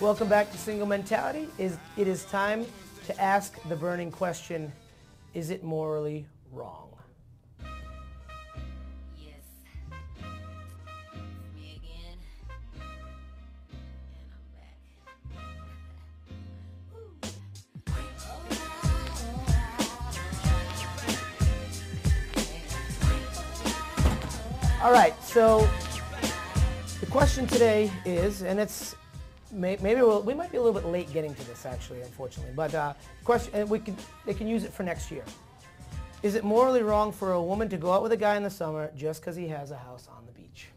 Welcome back to Single Mentality. It is time to ask the burning question, is it morally wrong? Yes. It's me again. And I'm back. All right, so the question today is, and it's maybe we might be a little bit late getting to this actually, unfortunately, but question, and they can use it for next year. Is it morally wrong for a woman to go out with a guy in the summer just because he has a house on the beach?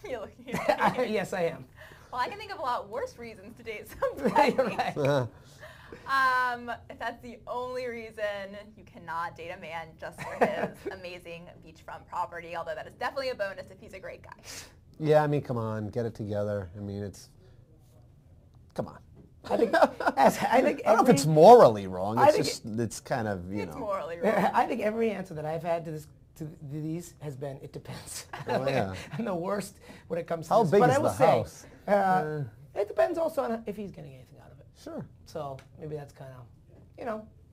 You're looking Yes, I am. Well, I can think of a lot worse reasons to date somebody. Right. If that's the only reason, you cannot date a man just for his amazing beachfront property, although that is definitely a bonus if he's a great guy. Yeah, I mean, come on, get it together. I mean, come on. I think I don't know if it's morally wrong. It's kind of, It's morally wrong. I think every answer that I've had to these has been, it depends. Oh, yeah. I'm the worst when it comes to How this. big But is I will the say, house? it depends also on if he's getting anything out of it. Sure. So maybe that's kind of,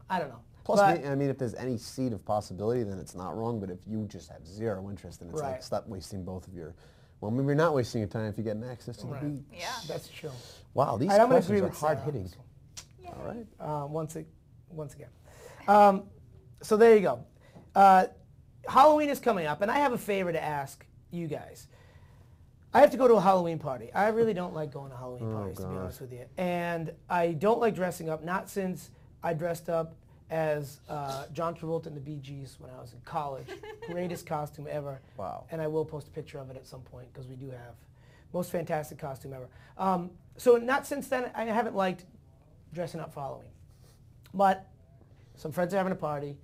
I don't know. Plus, But, I mean, if there's any seed of possibility, then it's not wrong. But if you just have zero interest, then it's Right. like, stop wasting both of your... Well, maybe you're not wasting your time if you're getting access to Right. the beach. Yeah. that's true. Wow, these All right, I'm gonna questions agree are with Sarah on hard-hitting. this one. All right. Once again. So there you go. Halloween is coming up, and I have a favor to ask you guys. I have to go to a Halloween party. I really don't like going to Halloween parties, to be honest with you. And I don't like dressing up, not since I dressed up as John Travolta in the Bee Gees when I was in college. Greatest costume ever. Wow. And I will post a picture of it at some point because we do have most fantastic costume ever. So not since then, I haven't liked dressing up for Halloween. But some friends are having a party,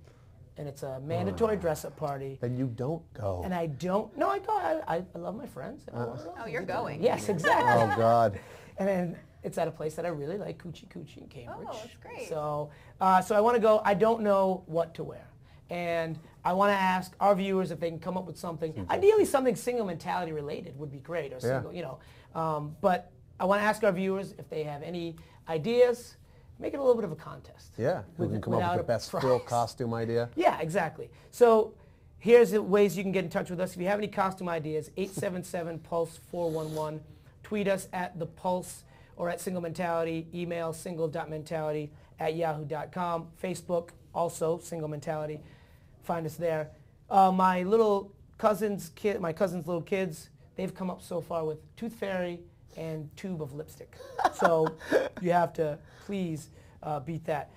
and it's a mandatory dress-up party. Then you don't go. And I don't, no, I go, I love my friends. And I wanna go. Oh, you're going. Yes, exactly. Oh, God. And then it's at a place that I really like, Coochie in Cambridge. Oh, that's great. So, so I want to go. I don't know what to wear. And I want to ask our viewers if they can come up with something. Ideally, something single mentality related would be great, or single, But I want to ask our viewers if they have any ideas. Make it a little bit of a contest. Yeah, we can come up without with the a best prize. Phil costume idea. Yeah, exactly. So here's the ways you can get in touch with us. If you have any costume ideas, 877-PULSE-411. Tweet us at The Pulse or at Single Mentality. Email single.mentality@yahoo.com. Facebook, also Single Mentality. Find us there. My cousin's little kids, they've come up so far with Tooth Fairy and tube of lipstick. So you have to please beat that.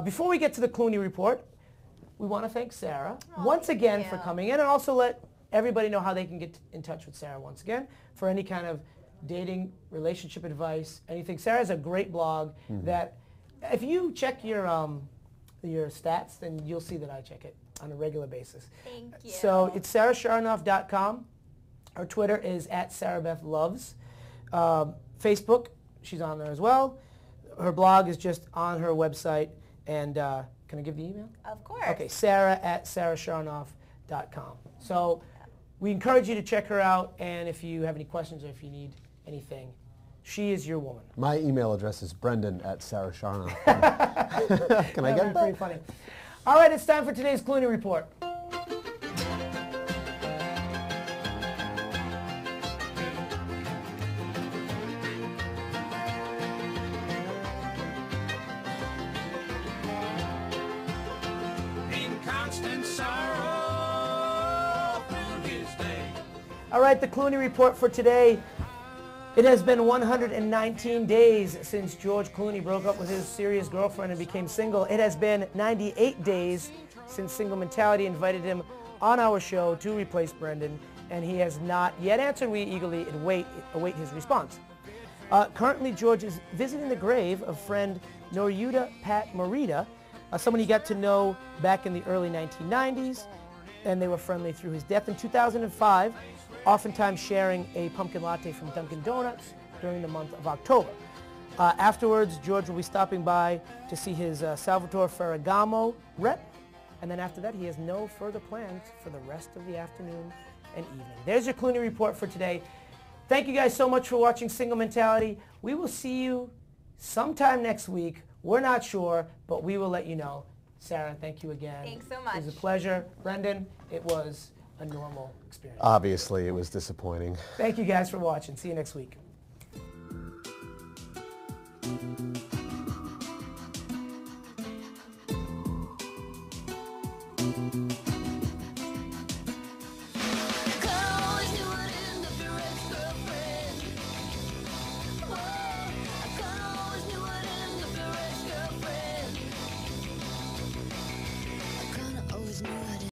Before we get to the Clooney Report, we want to thank Sarah once again for coming in, and also let everybody know how they can get in touch with Sarah once again for any kind of dating, relationship advice, anything. Sarah has a great blog that if you check your stats, then you'll see that I check it on a regular basis. Thank you. So it's sarahsharnoff.com. Her Twitter is @SarahBethLoves. Facebook, she's on there as well. Her blog is just on her website. And can I give the email? Of course. Okay, sarah@sarahsharnoff.com. So we encourage you to check her out, and if you have any questions or if you need anything, she is your woman. My email address is brendan@sarahsharnoff. Can I get Pretty that? funny. All right, it's time for today's Clooney Report. All right, the Clooney Report for today. It has been 119 days since George Clooney broke up with his serious girlfriend and became single. It has been 98 days since Single Mentality invited him on our show to replace Brendan, and he has not yet answered. We eagerly await his response. Currently, George is visiting the grave of friend Noryuta Pat Morita, someone he got to know back in the early 1990s, and they were friendly through his death in 2005, oftentimes sharing a pumpkin latte from Dunkin' Donuts during the month of October. Afterwards, George will be stopping by to see his Salvatore Ferragamo rep, and then after that, he has no further plans for the rest of the afternoon and evening. There's your Clooney Report for today. Thank you guys so much for watching Single Mentality. We will see you sometime next week. We're not sure, but we will let you know. Sarah, thank you again. Thanks so much. It was a pleasure. Brendan, it was a normal experience. Obviously, it was disappointing. Thank you guys for watching. See you next week.